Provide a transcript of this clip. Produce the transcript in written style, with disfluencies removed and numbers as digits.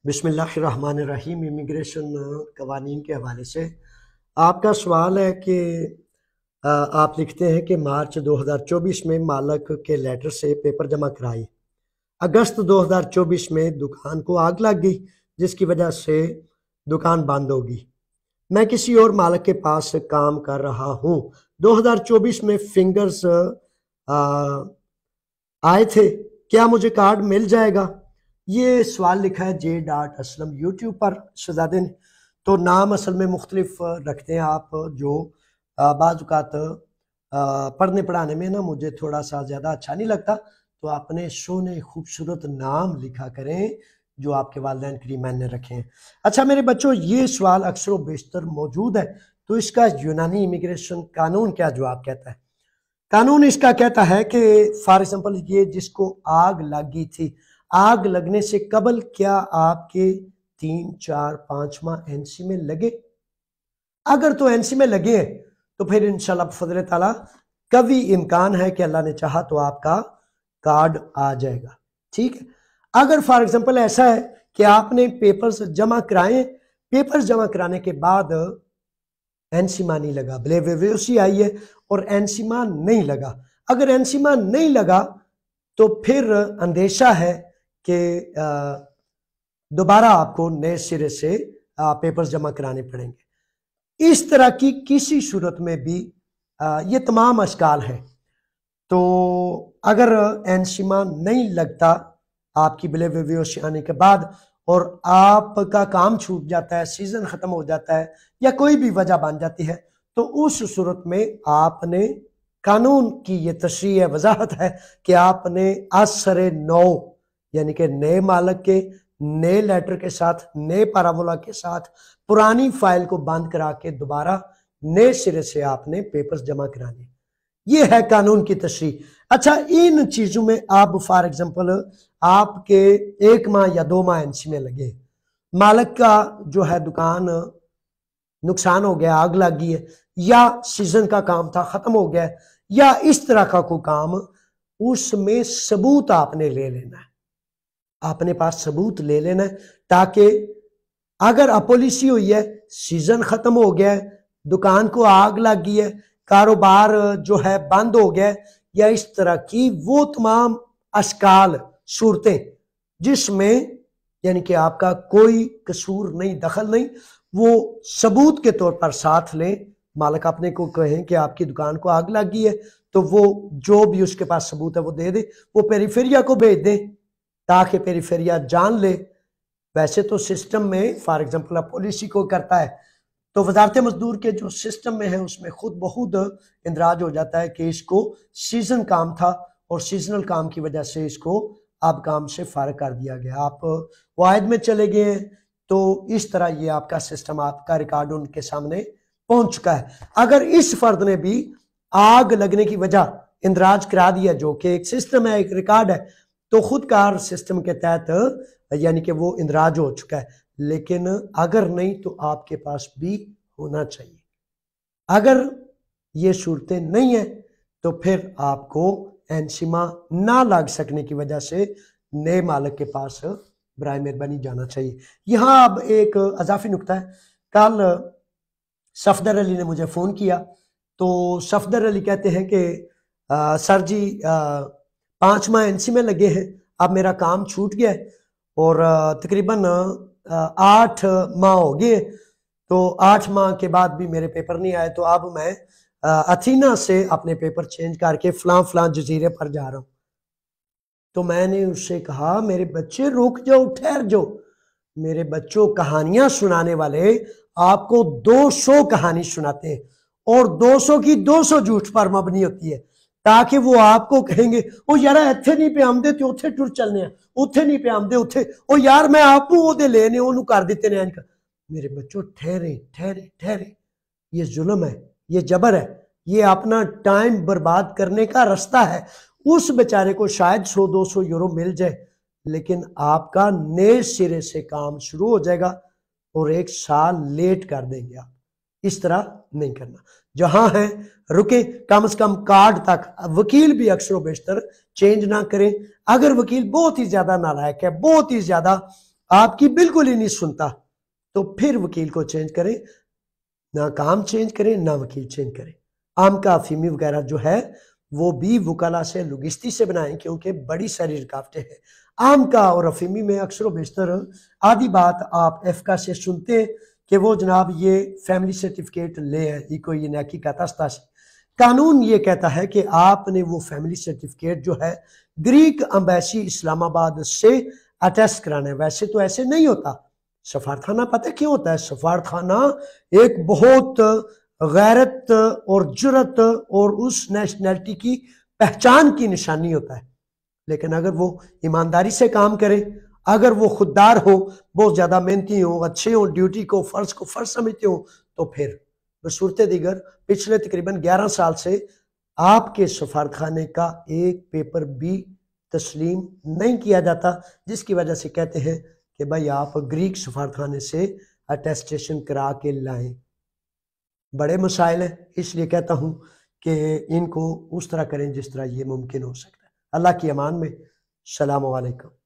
बिस्मिल्लाहिर्रहमानिर्रहीम। इमिग्रेशन कवानीन के हवाले से आपका सवाल है कि आप लिखते हैं कि मार्च 2024 में मालिक के लेटर से पेपर जमा कराए। अगस्त 2024 में दुकान को आग लग गई जिसकी वजह से दुकान बंद होगी। मैं किसी और मालिक के पास काम कर रहा हूँ। 2024 में फिंगर्स आए थे, क्या मुझे कार्ड मिल जाएगा? ये सवाल लिखा है J.Aslam यूट्यूब पर शहजादे ने। तो नाम असल में मुख्तलिफ रखते हैं आप, जो बाज़ औक़ात पढ़ने पढ़ाने में ना मुझे थोड़ा सा ज़्यादा अच्छा नहीं लगता, तो अपने सोने खूबसूरत नाम लिखा करें जो आपके वालिदैन करीमैन ने रखे हैं। अच्छा मेरे बच्चों, ये सवाल अक्सर व बेशतर मौजूद है, तो इसका यूनानी इमिग्रेशन कानून क्या जवाब कहता है? कानून इसका कहता है कि फॉर एग्जाम्पल ये जिसको आग लगी थी, आग लगने से कबल क्या आपके 3, 4, 5 माह एनसी में लगे? अगर तो एनसी में लगे हैं तो फिर इंशाल्लाह बफज़ल ताला कभी इम्कान है कि अल्लाह ने चाहा तो आपका कार्ड आ जाएगा। ठीक है। अगर फॉर एग्जाम्पल ऐसा है कि आपने पेपर्स जमा कराए, पेपर्स जमा कराने के बाद एनसीमा नहीं लगा, ब्लेवेवेसी आई है और एनसीमा नहीं लगा, अगर एनसीमा नहीं लगा तो फिर अंदेशा है कि दोबारा आपको नए सिरे से पेपर्स जमा कराने पड़ेंगे। इस तरह की किसी सूरत में भी ये तमाम अशकाल है। तो अगर एनसीमा नहीं लगता आपकी ब्लेवेवेसी आने के बाद और आपका काम छूट जाता है, सीजन खत्म हो जाता है या कोई भी वजह बन जाती है, तो उस सूरत में आपने कानून की ये तशरीह वजाहत है कि आपने असरे नौ यानी कि नए मालिक के नए लेटर के साथ, नए पैराबोला के साथ पुरानी फाइल को बंद करा के दोबारा नए सिरे से आपने पेपर्स जमा कराने। ये है कानून की तशरीह। अच्छा, इन चीजों में आप फॉर एग्जांपल आपके 1 माह या 2 माह एनसी में लगे, मालिक का जो है दुकान नुकसान हो गया, आग लग गई है, या सीजन का काम था खत्म हो गया, या इस तरह का कोई काम, उसमें सबूत आपने ले लेना है, अपने पास सबूत ले लेना है, ताकि अगर अपॉलिसी हुई है, सीजन खत्म हो गया है, दुकान को आग लग गई है, कारोबार जो है बंद हो गया, या इस तरह की वो तमाम अशकाल सूरतें जिसमें यानी कि आपका कोई कसूर नहीं, दखल नहीं, वो सबूत के तौर पर साथ लें। मालिक अपने को कहें कि आपकी दुकान को आग लग गई है, तो वो जो भी उसके पास सबूत है वो दे दे, वो पेरीफेरिया को भेज दें ताकि पेरीफेरिया जान ले। वैसे तो सिस्टम में फॉर एग्जांपल पॉलिसी को करता है, तो वजारत मजदूर के जो सिस्टम में है उसमें खुद बहुत इंदराज हो जाता है कि इसको सीजन काम था और सीजनल काम की वजह से इसको अब काम से फारग कर दिया गया, आप वाहिद में चले गए हैं। तो इस तरह ये आपका सिस्टम, आपका रिकॉर्ड उनके सामने पहुंच चुका है। अगर इस फर्द ने भी आग लगने की वजह इंदराज करा दिया, जो कि एक सिस्टम है, एक रिकॉर्ड है, तो खुदकार सिस्टम के तहत यानी कि वो इंदराज हो चुका है। लेकिन अगर नहीं तो आपके पास भी होना चाहिए। अगर ये सूरतें नहीं है तो फिर आपको एनसीमा ना लग सकने की वजह से नए मालिक के पास बराए मेहरबानी जाना चाहिए। यहाँ अब एक अजाफी नुक्ता है। कल सफदर अली ने मुझे फ़ोन किया, तो सफदर अली कहते हैं कि सर जी 5 माह एनसी में लगे हैं, अब मेरा काम छूट गया है और तकरीबन 8 माह हो गए, तो 8 माह के बाद भी मेरे पेपर नहीं आए, तो अब मैं अथीना से अपने पेपर चेंज करके फलां जजीरे पर जा रहा हूँ। तो मैंने उससे कहा, मेरे बच्चे रुक जाओ, ठहर जाओ। मेरे बच्चों, कहानियां सुनाने वाले आपको 200 कहानी सुनाते हैं और 200 की 200 झूठ पर मबनी होती है, ताकि वो आपको कहेंगे ओ यार इत्थे नहीं पे आमदे ते उत्थे टुर चलने हैं, उत्थे नहीं पे आमदे उत्थे, ओ यार मैं आपको ओदे लेने ओनू कर दिते ने। मेरे बच्चों ठहरे ठहरे ठहरे, ये जुल्म है, ये जबर है, ये अपना टाइम बर्बाद करने का रास्ता है। उस बेचारे को शायद 100-200 यूरो मिल जाए, लेकिन आपका नए सिरे से काम शुरू हो जाएगा और 1 साल लेट कर देंगे आप। इस तरह नहीं करना। जहां है रुके, कम से कम कार्ड तक। वकील भी अक्सर बेशतर चेंज ना करें। अगर वकील बहुत ही ज्यादा नालायक है, बहुत ही ज्यादा آپ کی بالکل ہی نہیں سنتا تو پھر وکیل کو چینج کریں، نہ کام چینج کریں نہ وکیل چینج کریں۔ عام کا افیمی وغیرہ جو ہے وہ بھی وکلا سے لگستی سے بنائیں، کیونکہ بڑی ساری رکاوٹیں ہیں۔ عام کا اور افیمی میں اکثر و بیشتر آدھی بات آپ ایفکا سے سنتے ہیں کہ وہ جناب یہ فیملی سرٹیفکیٹ لے ہیں کوئی نیکی کا تستا سے۔ قانون یہ کہتا ہے کہ آپ نے وہ فیملی سرٹیفکیٹ جو ہے گریک امبیسی اسلام آباد سے اٹیسٹ کرانا ہے۔ ویسے تو ایسے نہیں ہوتا۔ سفارتخانہ پتہ کیوں ہوتا ہے؟ سفارتخانہ ایک بہت غیرت اور جرت اور اس نیشنلٹی کی پہچان کی نشانی ہوتا ہے، لیکن اگر وہ ایمانداری سے کام کرے، اگر وہ خوددار ہو، بہت زیادہ محنتی ہوں، اچھے ہوں، ڈیوٹی کو فرض سمجھتے ہوں، تو پھر بصورت دیگر پچھلے تقریباً 11 سال سے آپ کے سفارتخانے کا ایک پیپر بھی تسلیم نہیں کیا جاتا، جس کی وجہ سے کہتے ہیں کہ بھائی آپ گریک سفارتخانے سے اٹیسٹیشن کرا کے لائیں۔ بڑے مسائل ہیں، اس لیے کہتا ہوں کہ ان کو اس طرح کریں جس طرح یہ ممکن ہو سکتا ہے۔ اللہ کی امان میں، السلام علیکم۔